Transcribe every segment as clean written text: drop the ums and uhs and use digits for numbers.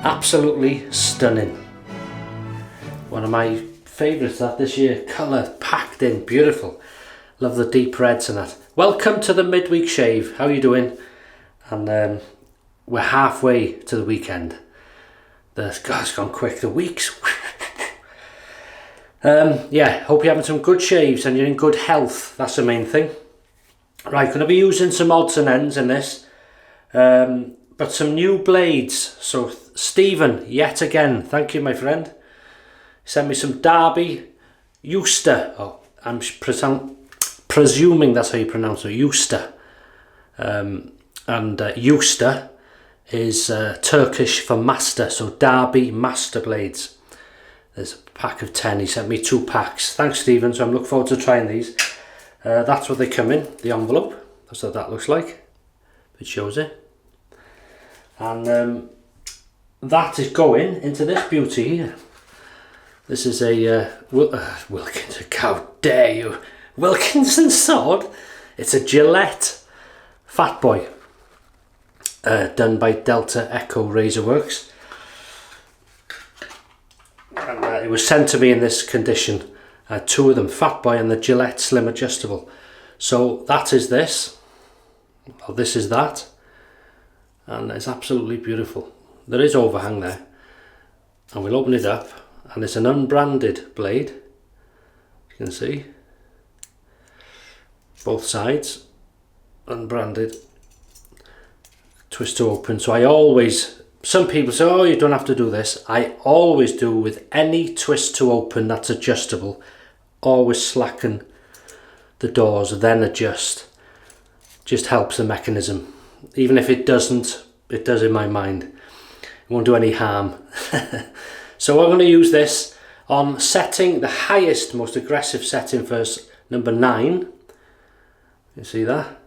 Absolutely stunning. One of my favourites that this year. Colour packed in, beautiful. Love the deep reds and that. Welcome to the midweek shave. How are you doing? And we're halfway to the weekend. It's gone quick. The weeks. Yeah, hope you're having some good shaves and you're in good health. That's the main thing. Right, going to be using some odds and ends in this. But some new blades. So Stephen, yet again, thank you my friend. Sent me some Derby Usta. Oh, I'm presuming that's how you pronounce it, Usta. And Usta is Turkish for master, so Derby master blades. There's a pack of 10, he sent me 2 packs. Thanks Stephen, so I'm looking forward to trying these. That's what they come in, the envelope. That's what that looks like. It shows it. And that is going into this beauty here. This is a Wilkinson, how dare you, Wilkinson sword. It's a Gillette Fatboy, done by Delta Echo Razor Works. And it was sent to me in this condition. 2 of them, Fatboy and the Gillette Slim Adjustable. So that is this. Well, this is that. And it's absolutely beautiful. There is overhang there. And we'll open it up. And it's an unbranded blade. You can see. Both sides. Unbranded. Twist to open. So I always, some people say, oh, you don't have to do this. I always do with any twist to open that's adjustable. Always slacken the doors, then adjust. Just helps the mechanism. Even if it doesn't, it does in my mind. It won't do any harm. So I'm going to use this on setting, the highest, most aggressive setting first, number 9. You see that?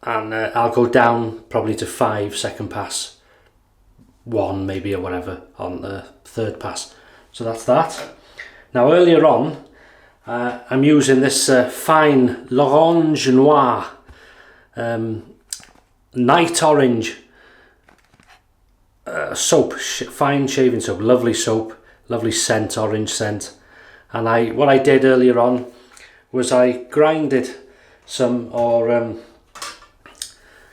And I'll go down probably to 5 second pass. 1 maybe or whatever on the 3rd pass. So that's that. Now earlier on, I'm using this fine L'Orange Noir night orange soap, fine shaving soap, lovely soap, lovely scent, orange scent. And what I did earlier on was I grinded some, or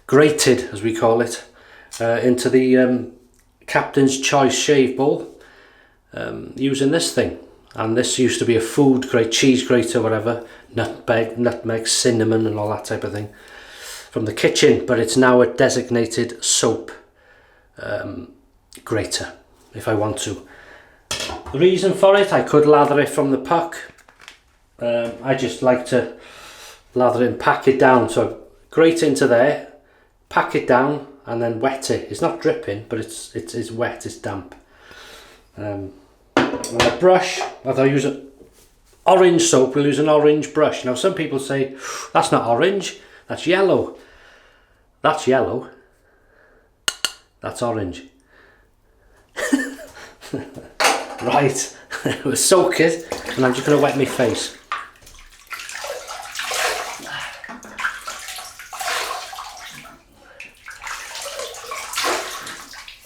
grated as we call it, into the Captain's Choice shave bowl, using this thing. And this used to be a food grate, cheese grater, whatever, nutmeg, cinnamon and all that type of thing from the kitchen, but it's now a designated soap grater if I want to. The reason for it, I could lather it from the puck. I just like to lather it and pack it down, so grate into there, pack it down and then wet it. It's not dripping, but it's wet, it's damp. And a brush, if I use an orange soap, we'll use an orange brush. Now some people say, that's not orange, that's yellow. That's yellow. That's orange. Right, we'll soak it, and I'm just going to wet my face.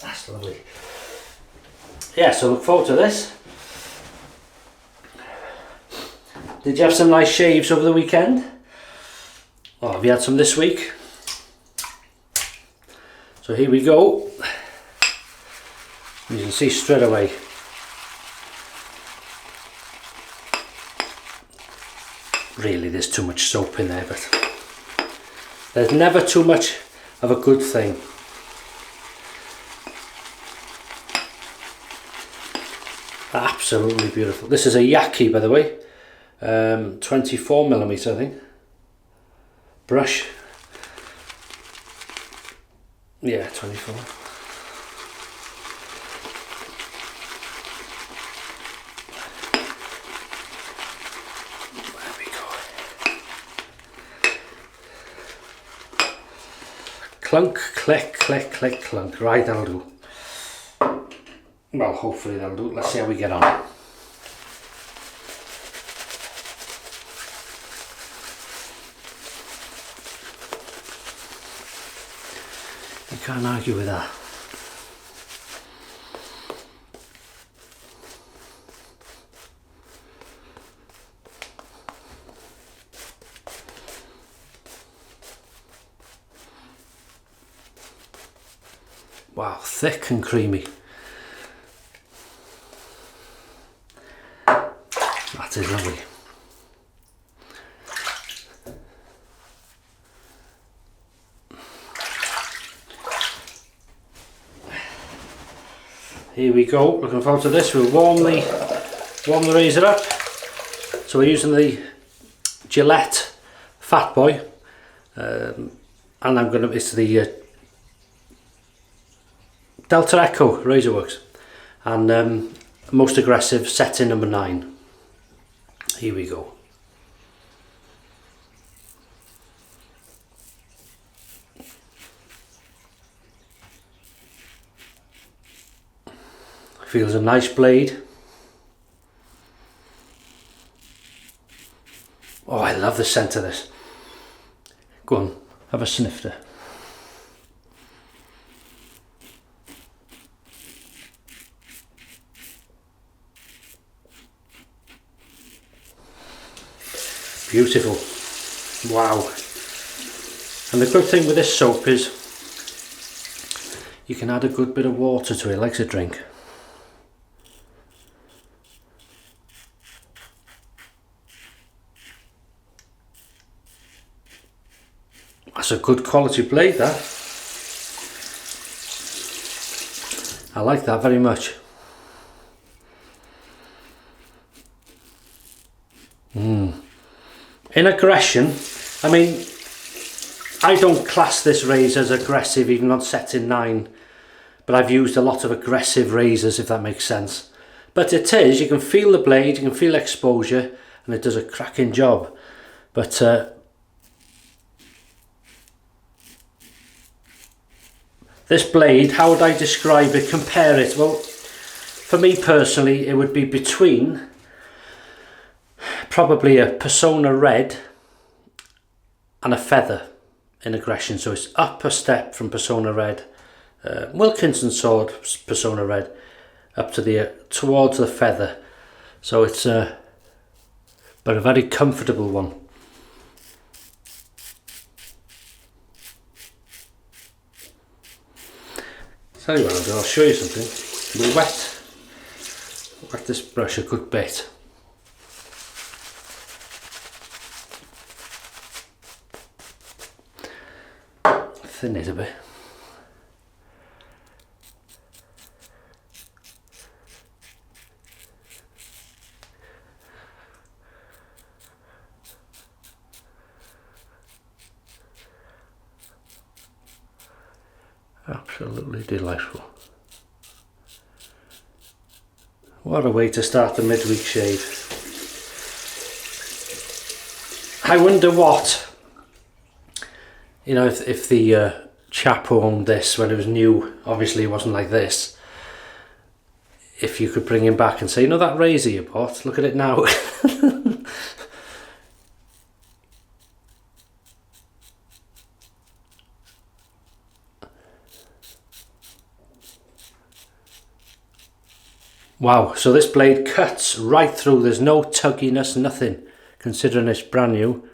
That's lovely. Yeah, so look forward to this. Did you have some nice shaves over the weekend? Oh, have you had some this week? So here we go. You can see straight away. Really, there's too much soap in there, but there's never too much of a good thing. Absolutely beautiful. This is a Yaqi, by the way, 24mm, I think. Brush. Yeah, 24. There we go. Clunk, click, click, click, clunk. Right, that'll do. Well, hopefully that'll do. Let's see how we get on. You can't argue with that. Wow, thick and creamy. That is lovely. Here we go, looking forward to this. We'll warm the razor up. So we're using the Gillette Fatboy, and it's the Delta Echo Razor Works, and most aggressive setting number 9. Here we go. Feels a nice blade. Oh, I love the scent of this. Go on, have a snifter. Beautiful. Wow. And the good thing with this soap is you can add a good bit of water to it, like a drink. That's a good quality blade, that. I like that very much. In aggression, I mean, I don't class this razor as aggressive even on setting 9, but I've used a lot of aggressive razors, if that makes sense. But it is, you can feel the blade, you can feel exposure, and it does a cracking job. But this blade, how would I describe it, compare it? Well, for me personally, it would be between probably a Persona Red and a Feather in aggression. So it's up a step from Persona Red, Wilkinson Sword Persona Red, up to towards the Feather. So it's but a very comfortable one. Tell you what I'll do, I'll show you something. We'll wet this brush a good bit. Thin it a bit. Absolutely delightful. What a way to start the midweek shave. I wonder what, you know, if the chap who owned this when it was new, obviously it wasn't like this, if you could bring him back and say, you know that razor you bought, look at it now. Wow, so this blade cuts right through, there's no tugginess, nothing, considering it's brand new.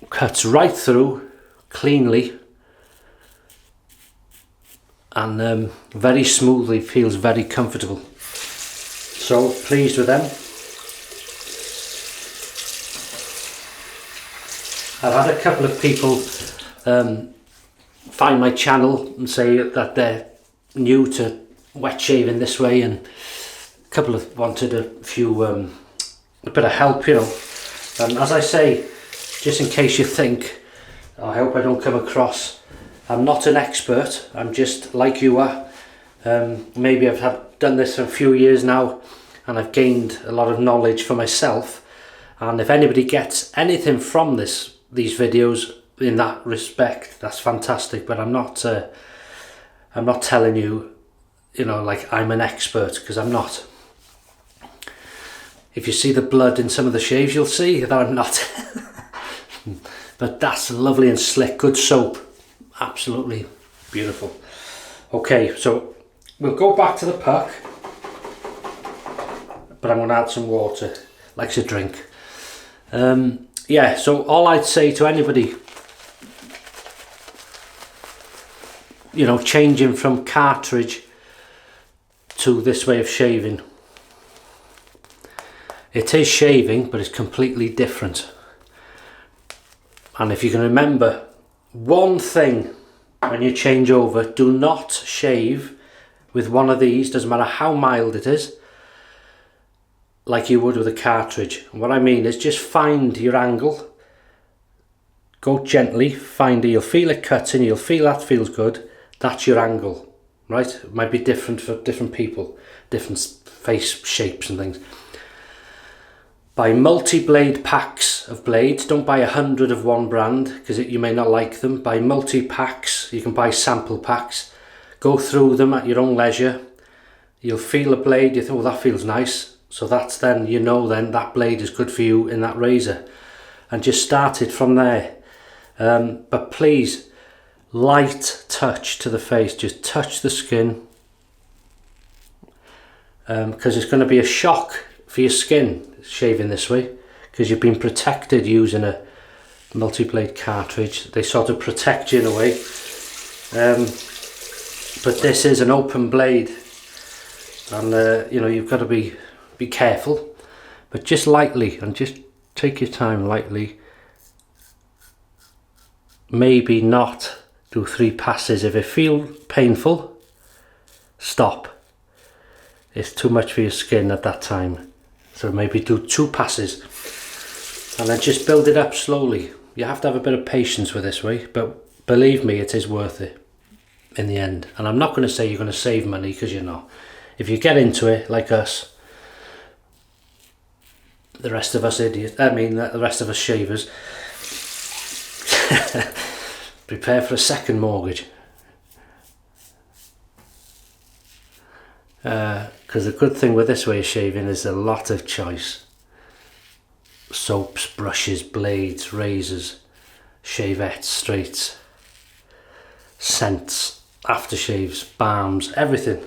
Cuts right through, cleanly, and very smoothly, feels very comfortable. So, pleased with them. I've had a couple of people find my channel and say that they're new to wet shaving this way, and a couple of wanted a bit of help, you know. And as I say, just in case you think, I hope I don't come across, I'm not an expert, I'm just like you are. Maybe I've done this for a few years now and I've gained a lot of knowledge for myself, and if anybody gets anything from these videos in that respect, that's fantastic. But I'm not telling you, you know, like I'm an expert, because I'm not. If you see the blood in some of the shaves, you'll see that I'm not. but that's lovely and slick. Good soap, absolutely beautiful. Okay, so we'll go back to the puck, but I'm going to add some water. Likes a drink. Yeah, so all I'd say to anybody, you know, changing from cartridge to this way of shaving, it is shaving, but it's completely different. And if you can remember one thing when you change over, do not shave with one of these, doesn't matter how mild it is, like you would with a cartridge. And what I mean is just find your angle, go gently, find it, you'll feel it cutting, you'll feel that feels good, that's your angle, right? It might be different for different people, different face shapes and things. Buy multi-blade packs of blades, don't buy 100 of one brand because you may not like them. Buy multi-packs, you can buy sample packs, go through them at your own leisure. You'll feel a blade, you think, oh, that feels nice. So that's then, you know, then that blade is good for you in that razor, and just start it from there. But please, light touch to the face, just touch the skin, because it's going to be a shock for your skin shaving this way, because you've been protected using a multi-blade cartridge. They sort of protect you in a way, but this is an open blade, and you know, you've got to be careful, but just lightly, and just take your time lightly. Maybe not do 3 passes. If it feels painful, stop. It's too much for your skin at that time, so maybe do 2 passes and then just build it up slowly. You have to have a bit of patience with this way, but believe me, it is worth it in the end. And I'm not going to say you're going to save money, because you're not. If you get into it like us, the rest of us idiots, the rest of us shavers, prepare for a second mortgage. Because the good thing with this way of shaving is a lot of choice. Soaps, brushes, blades, razors, shavettes, straights, scents, aftershaves, balms, everything.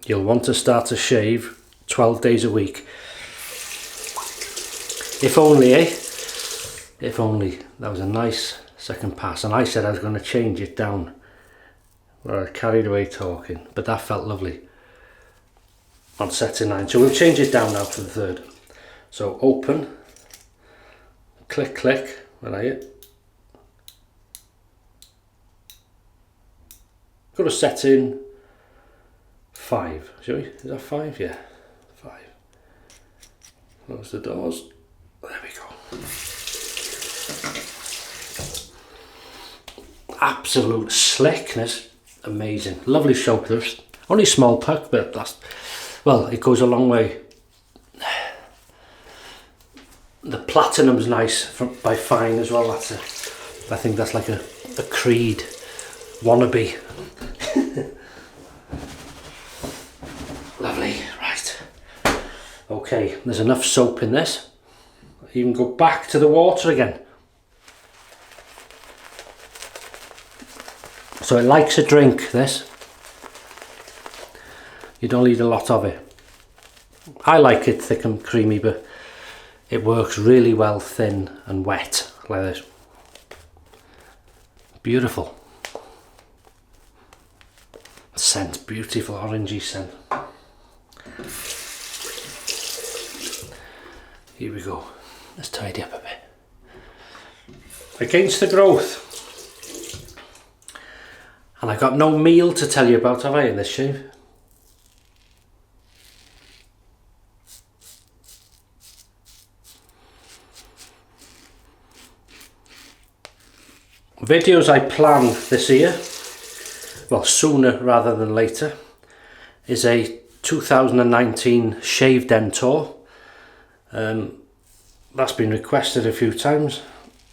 You'll want to start to shave 12 days a week. If only, eh? If only. That was a nice second pass, and I said I was going to change it down. Well, I carried away talking, but that felt lovely on setting 9. So we'll change it down now for the third. So open, click, click, where are you? Got to set in 5, shall we? Is that 5? Yeah, 5. Close the doors. There we go. Absolute slickness, amazing. Lovely soap. There's only a small puck, but that's, well, it goes a long way. The platinum's nice by Fine as well. That's I think that's like a Creed wannabe. Lovely, right. Okay, there's enough soap in this. You can go back to the water again. So it likes a drink, this. You don't need a lot of it. I like it thick and creamy, but it works really well thin and wet like this. Beautiful. Scent, beautiful orangey scent. Here we go. Let's tidy up a bit. Against the growth. And I got no meal to tell you about, have I, in this shave? Videos I planned this year, well, sooner rather than later, is a 2019 shave den tour. That's been requested a few times.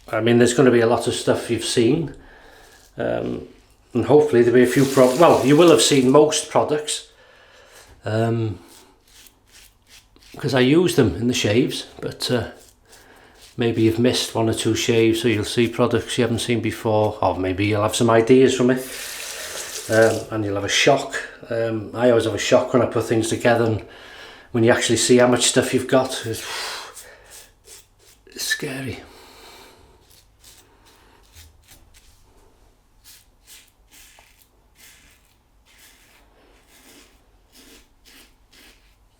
I mean, there's going to be a lot of stuff you've seen, and hopefully there'll be a few well, you will have seen most products, because I use them in the shaves, but maybe you've missed one or two shaves, so you'll see products you haven't seen before, or maybe you'll have some ideas from it, and you'll have a shock. I always have a shock when I put things together, and when you actually see how much stuff you've got, it's scary.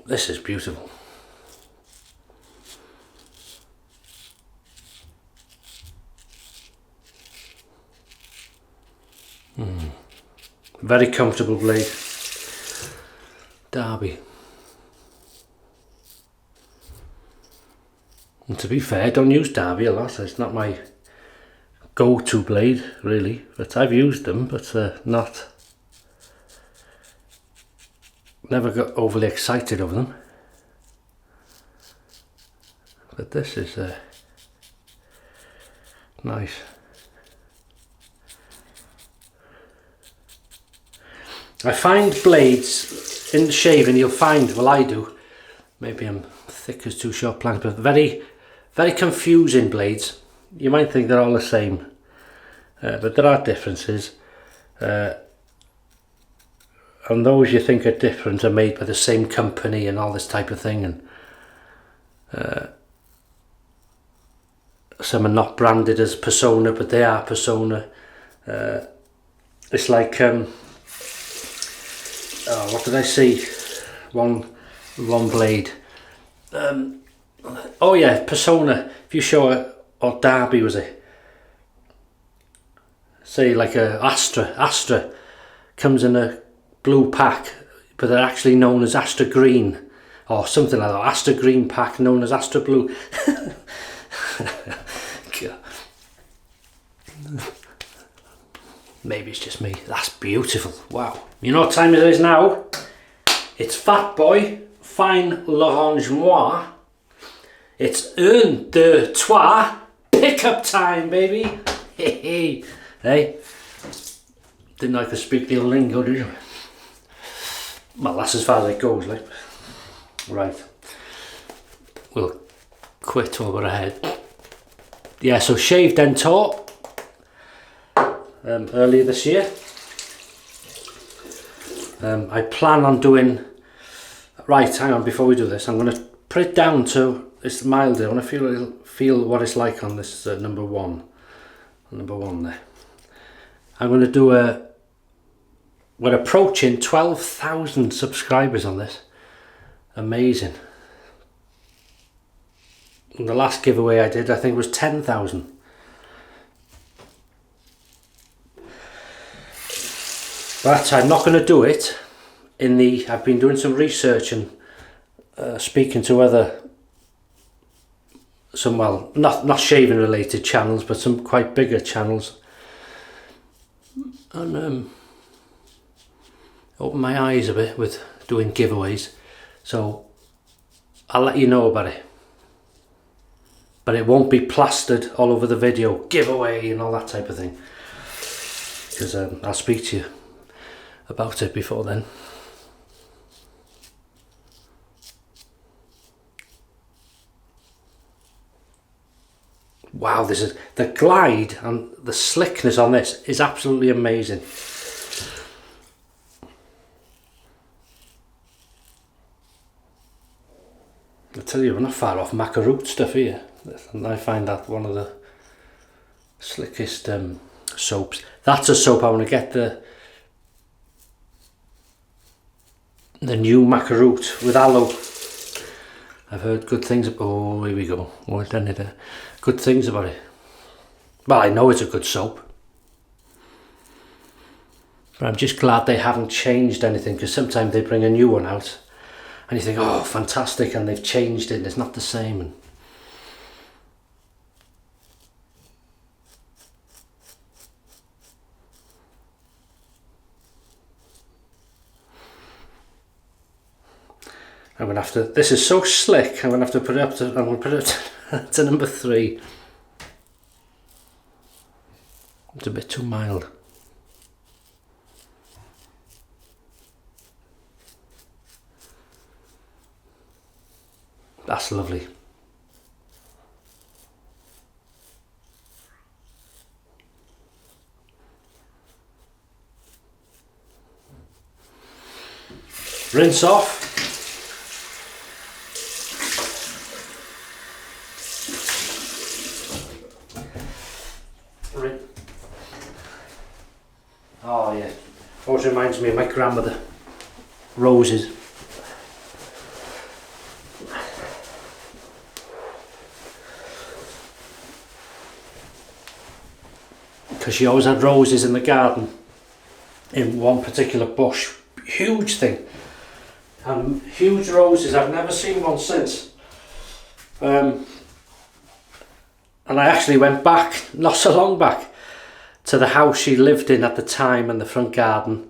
This is beautiful. Very comfortable blade. Derby. And to be fair, I don't use Derby a lot. It's not my go-to blade, really. But I've used them, but never got overly excited over them. But this is nice. I find blades in shaving, you'll find, well I do, maybe I'm thick as two short planks, but very, very confusing blades. You might think they're all the same, but there are differences. And those you think are different are made by the same company and all this type of thing, and some are not branded as Persona, but they are Persona. It's like what did I see? One blade. Oh yeah, Persona. If you show it, or Derby was it? Say like a Astra comes in a blue pack, but they're actually known as Astra Green, or something like that. Astra Green pack known as Astra Blue. Maybe it's just me. That's beautiful. Wow. You know what time it is now? It's Fatboy Fine L'Orange Noir. It's un, deux, trois. Pickup time, baby. Hey. Didn't like to speak the lingo, did you? Well, that's as far as it goes, like. Right. We'll quit while we're ahead. Yeah, so shaved and taught. Earlier this year. I plan on doing, right, hang on, before we do this, I'm going to put it down to, it's milder. I want to feel what it's like on this number one there. I'm going to do we're approaching 12,000 subscribers on this. Amazing. And the last giveaway I did, I think, was 10,000. But I'm not going to do it I've been doing some research and speaking to well, not shaving related channels, but some quite bigger channels, and open my eyes a bit with doing giveaways. So I'll let you know about it, but it won't be plastered all over the video, giveaway and all that type of thing, because I'll speak to you about it before then. Wow, this is the glide and the slickness on this is absolutely amazing. I tell you, we're not far off macaroon stuff here, and I find that one of the slickest soaps. That's a soap I want to get, the new macaroon with aloe. I've heard good things. Oh, here we go. Oh, I've done it. Good things about it. Well, I know it's a good soap, but I'm just glad they haven't changed anything, because sometimes they bring a new one out and you think, oh, fantastic, and they've changed it and it's not the same. And I'm gonna have to. This is so slick. I'm gonna have to put it up to. I'm gonna put it to number 3. It's a bit too mild. That's lovely. Rinse off. Oh yeah, always reminds me of my grandmother. Roses. Because she always had roses in the garden in one particular bush. Huge thing. Huge roses. I've never seen one since. And I actually went back, not so long back, to the house she lived in at the time, and the front garden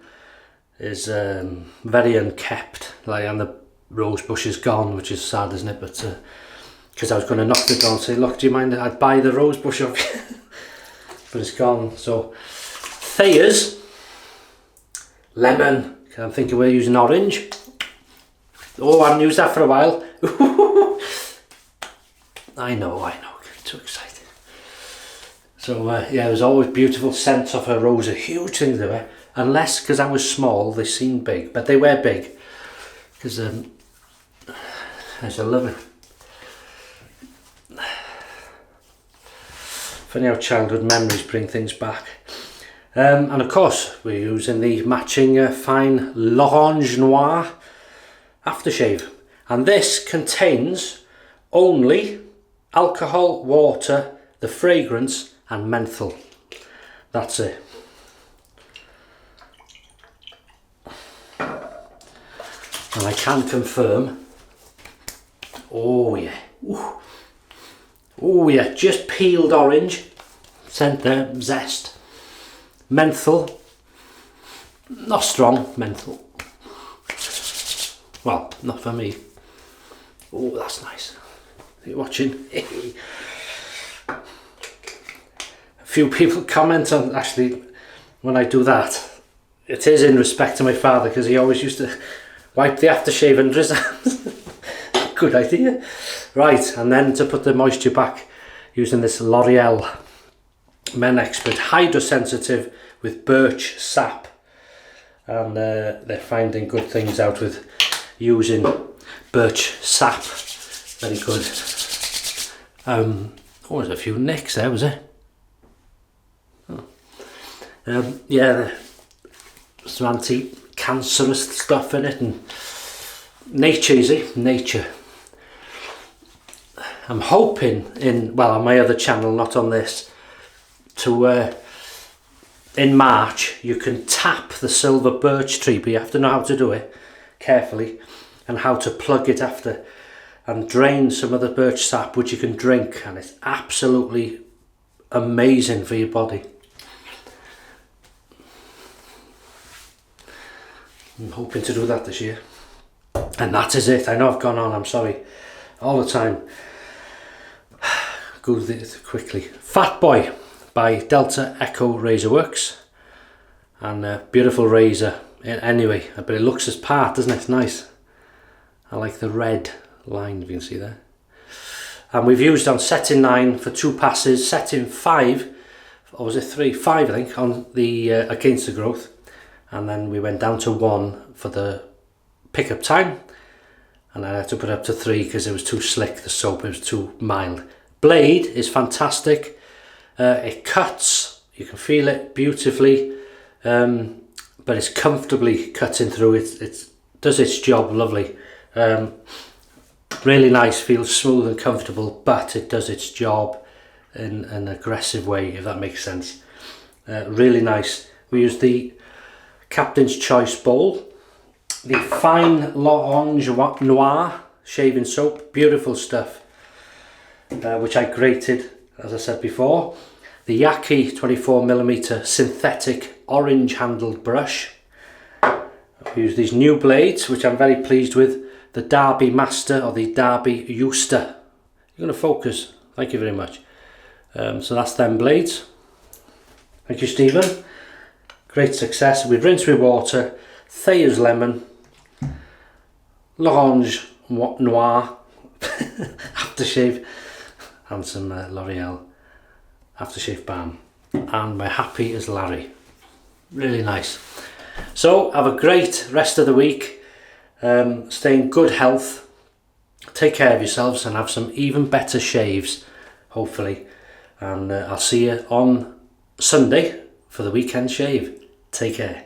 is very unkept, like, and the rose bush is gone, which is sad, isn't it? But because I was going to knock the door and say, look, do you mind that I'd buy the rose bush off you? But it's gone. So Thayer's lemon. I'm thinking we're using orange. Oh, I haven't used that for a while. I know, getting too excited. So yeah, there's always beautiful scents of her rose, a huge thing they were. Unless, because I was small, they seemed big, but they were big. Because I love it. Funny how childhood memories bring things back. And of course, we're using the matching fine L'Orange Noir aftershave. And this contains only alcohol, water, the fragrance and menthol. That's it. And I can confirm, oh yeah, ooh. Oh yeah, just peeled orange, scent there, zest, menthol, not strong menthol, well, not for me. Oh, that's nice. Are you watching? A few people comment on, actually, when I do that, it is in respect to my father, because he always used to wipe the aftershave under his hands. Good idea. Right, and then to put the moisture back, using this L'Oreal Men Expert Hydra Sensitive with Birch sap. And they're finding good things out with using Birch sap. Very good. Oh, there's a few nicks there, was it? Oh. Yeah, some anti-cancerous stuff in it, and nature, you see, nature. I'm hoping on my other channel, not on this, to in March you can tap the silver birch tree, but you have to know how to do it carefully and how to plug it after, and drain some of the birch sap, which you can drink, and it's absolutely amazing for your body. I'm hoping to do that this year. And that is it. I know I've gone on, I'm sorry, all the time. Go quickly. Fatboy by Delta Echo Razor Works, and a beautiful razor anyway, but it looks as part, doesn't it? It's nice. I like the red line, if you can see there. And we've used on setting 9 for 2 passes, setting 5, or was it 3? 5 I think, on the Against the Growth, and then we went down to 1 for the pickup time, and I had to put it up to 3 because it was too slick, the soap, it was too mild. Blade is fantastic. It cuts, you can feel it beautifully, but it's comfortably cutting through. It does its job lovely. Really nice, feels smooth and comfortable, but it does its job in an aggressive way, if that makes sense. Really nice. We used the Captain's Choice bowl, the fine L'Orange Noir shaving soap, beautiful stuff. Which I grated, as I said before. The Yaqi 24mm synthetic orange handled brush. I've used these new blades, which I'm very pleased with. The Derby Master, or the Derby Usta. You're going to focus, thank you very much. So that's them blades. Thank you, Stephen. Great success. We've rinsed with water, Thayer's lemon, L'Orange Noir, Aftershave and some L'Oreal Aftershave Balm, and we're happy as Larry. Really nice. So have a great rest of the week. Stay in good health, take care of yourselves, and have some even better shaves, hopefully. And I'll see you on Sunday for the weekend shave. Take care.